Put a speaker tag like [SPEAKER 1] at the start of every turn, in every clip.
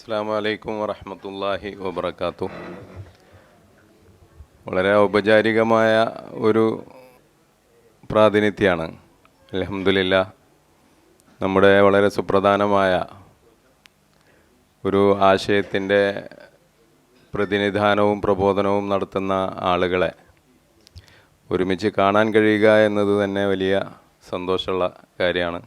[SPEAKER 1] അസ്സലാമു അലൈക്കും വറഹ്മത്തുള്ളാഹി വബറകാതുഹു. വളരെ ഔപചാരികമായ ഒരു പ്രാതിനിധ്യമാണ്. അൽഹംദുലില്ലാഹ്, നമ്മുടെ വളരെ സുപ്രധാനമായ ഒരു ആശയത്തിൻ്റെ പ്രതിനിധാനവും പ്രബോധനവും നടത്തുന്ന ആളുകളെ ഒരുമിച്ച് കാണാൻ കഴിയുക എന്നത് തന്നെ വലിയ സന്തോഷമുള്ള കാര്യമാണ്.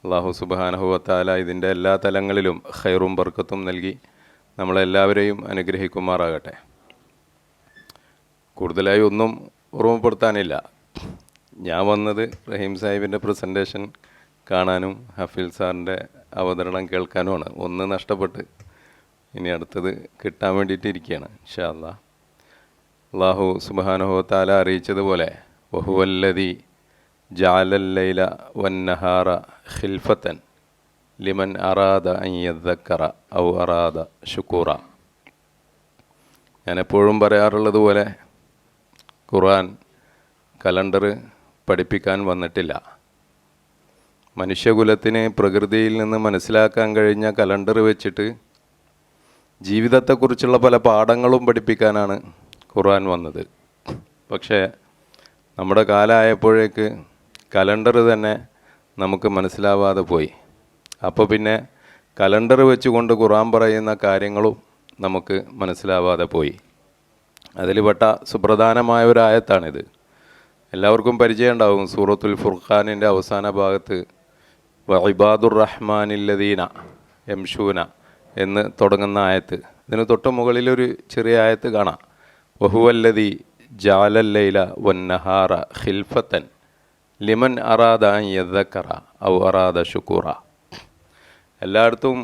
[SPEAKER 1] അല്ലാഹു സുബ്ഹാനഹു വ തആല ഇതിൻ്റെ എല്ലാ തലങ്ങളിലും ഖൈറും ബർക്കത്തും നൽകി നമ്മളെല്ലാവരെയും അനുഗ്രഹിക്കുമാറാകട്ടെ. കൂടുതലായി ഒന്നും ഓർമ്മപ്പെടുത്താനില്ല. ഞാൻ വന്നത് റഹീം സാഹിബിൻ്റെ പ്രസൻറ്റേഷൻ കാണാനും ഹഫീൽ സാറിൻ്റെ അവതരണം കേൾക്കാനുമാണ്. ഒന്ന് നഷ്ടപ്പെട്ട് ഇനി അടുത്തത് കിട്ടാൻ വേണ്ടിയിട്ടിരിക്കുകയാണ്. ഇൻഷാ അല്ലാഹ്. അല്ലാഹു സുബ്ഹാനഹു വ തആല അറിയിച്ചതുപോലെ വഹുവല്ലദി ജഅലൽ ലൈല വന്നഹാറ ഖിൽഫത്തൻ ലിമൻ അറാദ അൻ യദ്ദക്കറ ഔ അറാദ ശുക്കൂറ. ഞാൻ എപ്പോഴും പറയാറുള്ളത് പോലെ ഖുർആൻ കലണ്ടർ പഠിപ്പിക്കാൻ വന്നിട്ടില്ല. മനുഷ്യകുലത്തിന് പ്രകൃതിയിൽ നിന്ന് മനസ്സിലാക്കാൻ കഴിഞ്ഞ കലണ്ടർ വെച്ചിട്ട് ജീവിതത്തെക്കുറിച്ചുള്ള പല പാഠങ്ങളും പഠിപ്പിക്കാനാണ് ഖുർആൻ വന്നത്. പക്ഷേ നമ്മുടെ കാലമായപ്പോഴേക്ക് കലണ്ടർ തന്നെ നമുക്ക് മനസ്സിലാവാതെ പോയി. അപ്പോൾ പിന്നെ കലണ്ടർ വെച്ചുകൊണ്ട് ഖുർആൻ പറയുന്ന കാര്യങ്ങളും നമുക്ക് മനസ്സിലാവാതെ പോയി. അതിൽ പെട്ട സുപ്രധാനമായ ഒരു ആയത്താണിത്. എല്ലാവർക്കും പരിചയം ഉണ്ടാവും. സൂറത്തുൽ ഫുർഖാനിൻ്റെ അവസാന ഭാഗത്ത് വഇബാദുർ റഹ്മാനില്ലദീന യംശൂന എന്ന് തുടങ്ങുന്ന ആയത്ത്. ഇതിന് തൊട്ട് മുകളിലൊരു ചെറിയ ആയത്ത് കാണാം. വഹുവല്ലദി ജഅലൽ ലൈല വന്നഹാറ ഖിൽഫത്തൻ ലിമൻ അറാദ അൻ യദ്ദക്കറ ഔ അറാദ ശുക്കൂറ. എല്ലായിടത്തും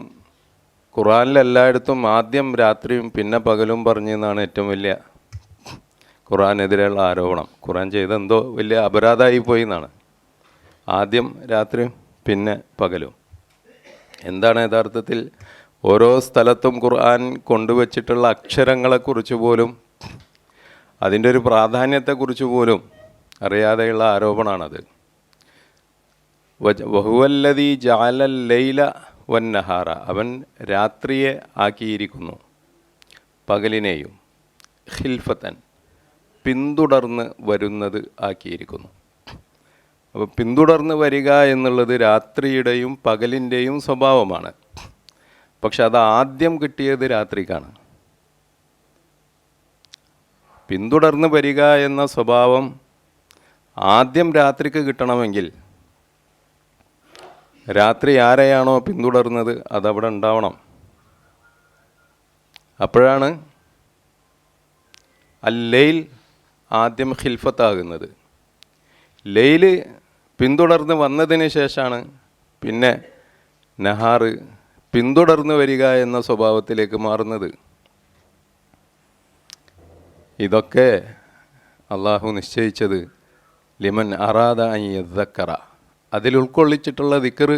[SPEAKER 1] ഖുർആനിലെല്ലായിടത്തും ആദ്യം രാത്രിയും പിന്നെ പകലും പറഞ്ഞെന്നാണ് ഏറ്റവും വലിയ ഖുർആനെതിരെയുള്ള ആരോപണം. ഖുർആൻ ചെയ്തെന്തോ വലിയ അപരാധമായി പോയി എന്നാണ്. ആദ്യം രാത്രിയും പിന്നെ പകലും. എന്താണ് യഥാർത്ഥത്തിൽ ഓരോ സ്ഥലത്തും ഖുർആൻ കൊണ്ടുവച്ചിട്ടുള്ള അക്ഷരങ്ങളെക്കുറിച്ച് പോലും അതിൻ്റെ ഒരു പ്രാധാന്യത്തെക്കുറിച്ച് പോലും അറിയാതെയുള്ള ആരോപണമാണത്. വഹുവല്ലദീ ജഅലൽ ലൈല വന്നഹാറ, അവൻ രാത്രിയെ ആക്കിയിരിക്കുന്നു പകലിനെയും ഖിൽഫത്തൻ പിന്തുടർന്ന് വരുന്നത് ആക്കിയിരിക്കുന്നു. അപ്പോൾ പിന്തുടർന്ന് വരിക എന്നുള്ളത് രാത്രിയുടെയും പകലിൻ്റെയും സ്വഭാവമാണ്. പക്ഷെ അത് ആദ്യം കിട്ടിയത് രാത്രിക്കാണ്. പിന്തുടർന്ന് വരിക എന്ന സ്വഭാവം ആദ്യം രാത്രിക്ക് കിട്ടണമെങ്കിൽ രാത്രി ആരെയാണോ പിന്തുടർന്നത് അതവിടെ ഉണ്ടാവണം. അപ്പോഴാണ് അല്ലൈൽ ആദ്യം ഖിൽഫത്താകുന്നത്. ലൈല് പിന്തുടർന്ന് വന്നതിന് ശേഷമാണ് പിന്നെ നഹാറ് പിന്തുടർന്ന് വരിക എന്ന സ്വഭാവത്തിലേക്ക് മാറുന്നത്. ഇതൊക്കെ അള്ളാഹു നിശ്ചയിച്ചത് ലിമൻ അറാദ അൻ യദ്ദക്കറ, അതിൽ ഉൾക്കൊള്ളിച്ചിട്ടുള്ള ദിക്ർ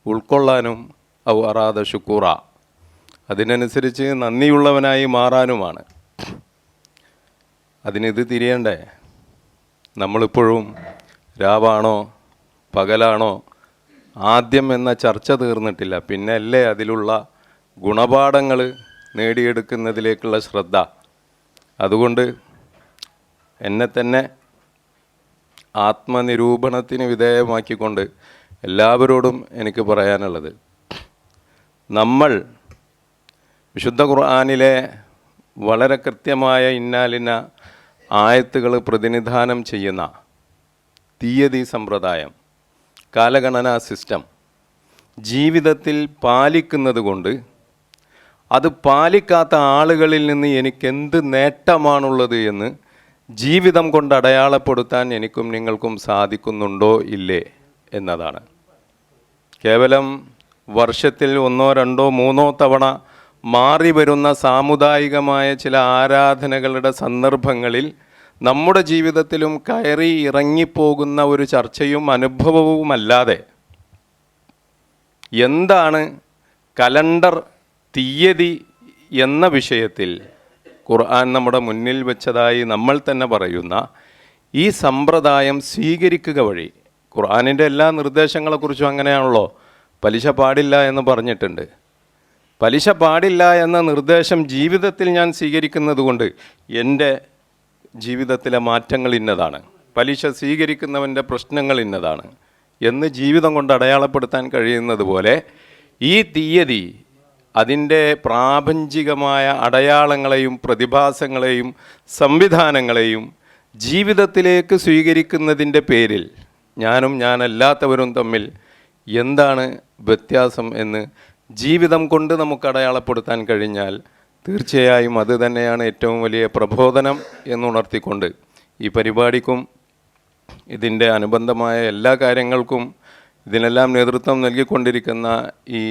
[SPEAKER 1] ഉൾക്കൊള്ളാനും ഔ അറാദ ശുക്കൂറ, അതിനനുസരിച്ച് നന്ദിയുള്ളവനായി മാറാനുമാണ്. അതിനിത് തിരിയണ്ടേ? നമ്മളിപ്പോഴും രാവാണോ പകലാണോ ആദ്യം എന്ന ചർച്ച തീർന്നിട്ടില്ല. പിന്നെ അല്ലേ അതിലുള്ള ഗുണപാഠങ്ങൾ നേടിയെടുക്കുന്നതിലേക്കുള്ള ശ്രദ്ധ. അതുകൊണ്ട് എന്നെ തന്നെ ആത്മനിരൂപണത്തിന് വിധേയമാക്കിക്കൊണ്ട് എല്ലാവരോടും എനിക്ക് പറയാനുള്ളത്, നമ്മൾ വിശുദ്ധ ഖുർആനിലെ വളരെ കൃത്യമായ ഇന്നാലിന്ന ആയത്തുകൾ പ്രതിനിധാനം ചെയ്യുന്ന തീയതി സമ്പ്രദായം, കാലഗണനാ സിസ്റ്റം ജീവിതത്തിൽ പാലിക്കുന്നത് കൊണ്ട് അത് പാലിക്കാത്ത ആളുകളിൽ നിന്ന് എനിക്കെന്ത് നേട്ടമാണുള്ളത് എന്ന് ജീവിതം കൊണ്ട് അടയാളപ്പെടുത്താൻ എനിക്കും നിങ്ങൾക്കും സാധിക്കുന്നുണ്ടോ ഇല്ലേ എന്നതാണ്. കേവലം വർഷത്തിൽ 1, 2, 3 തവണ മാറി വരുന്ന സാമുദായികമായ ചില ആരാധനകളുടെ സന്ദർഭങ്ങളിൽ നമ്മുടെ ജീവിതത്തിലും കയറി ഇറങ്ങിപ്പോകുന്ന ഒരു ചർച്ചയും അനുഭവവുമല്ലാതെ എന്താണ് കലണ്ടർ തീയതി എന്ന വിഷയത്തിൽ ഖുർആൻ നമ്മുടെ മുന്നിൽ വെച്ചതായി നമ്മൾ തന്നെ പറയുന്ന ഈ സമ്പ്രദായം സ്വീകരിക്കുക വഴി, ഖുർആനിൻ്റെ എല്ലാ നിർദ്ദേശങ്ങളെക്കുറിച്ചും അങ്ങനെയാണല്ലോ, പലിശ പാടില്ല എന്ന് പറഞ്ഞിട്ടുണ്ട്. പലിശ പാടില്ല എന്ന നിർദ്ദേശം ജീവിതത്തിൽ ഞാൻ സ്വീകരിക്കുന്നത് കൊണ്ട് എൻ്റെ ജീവിതത്തിലെ മാറ്റങ്ങൾ ഇന്നതാണ്, പലിശ സ്വീകരിക്കുന്നവൻ്റെ പ്രശ്നങ്ങൾ ഇന്നതാണ് എന്ന് ജീവിതം കൊണ്ട് അടയാളപ്പെടുത്താൻ കഴിയുന്നത് പോലെ ഈ തീയതി അതിൻ്റെ പ്രാപഞ്ചികമായ അടയാളങ്ങളെയും പ്രതിഭാസങ്ങളെയും സംവിധാനങ്ങളെയും ജീവിതത്തിലേക്ക് സ്വീകരിക്കുന്നതിൻ്റെ പേരിൽ ഞാനും ഞാനല്ലാത്തവരും തമ്മിൽ എന്താണ് വ്യത്യാസം എന്ന് ജീവിതം കൊണ്ട് നമുക്ക് അടയാളപ്പെടുത്താൻ കഴിഞ്ഞാൽ തീർച്ചയായും അത് തന്നെയാണ് ഏറ്റവും വലിയ പ്രബോധനം എന്നുണർത്തിക്കൊണ്ട് ഈ പരിപാടിക്കും ഇതിൻ്റെ അനുബന്ധമായ എല്ലാ കാര്യങ്ങൾക്കും ഇതിനെല്ലാം നേതൃത്വം നൽകിക്കൊണ്ടിരിക്കുന്ന ഈ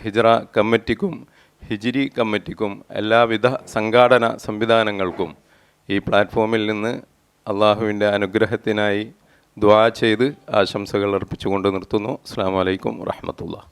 [SPEAKER 1] ഹിജ്റ കമ്മിറ്റിക്കും ഹിജിരി കമ്മിറ്റിക്കും എല്ലാവിധ സംഘാടന സംവിധാനങ്ങൾക്കും ഈ പ്ലാറ്റ്ഫോമിൽ നിന്ന് അള്ളാഹുവിൻ്റെ അനുഗ്രഹത്തിനായി ദുആ ചെയ്ത് ആശംസകൾ അർപ്പിച്ചുകൊണ്ട് നിർത്തുന്നു. അസ്സലാമു അലൈക്കും വറഹ്മത്തുള്ളാഹി.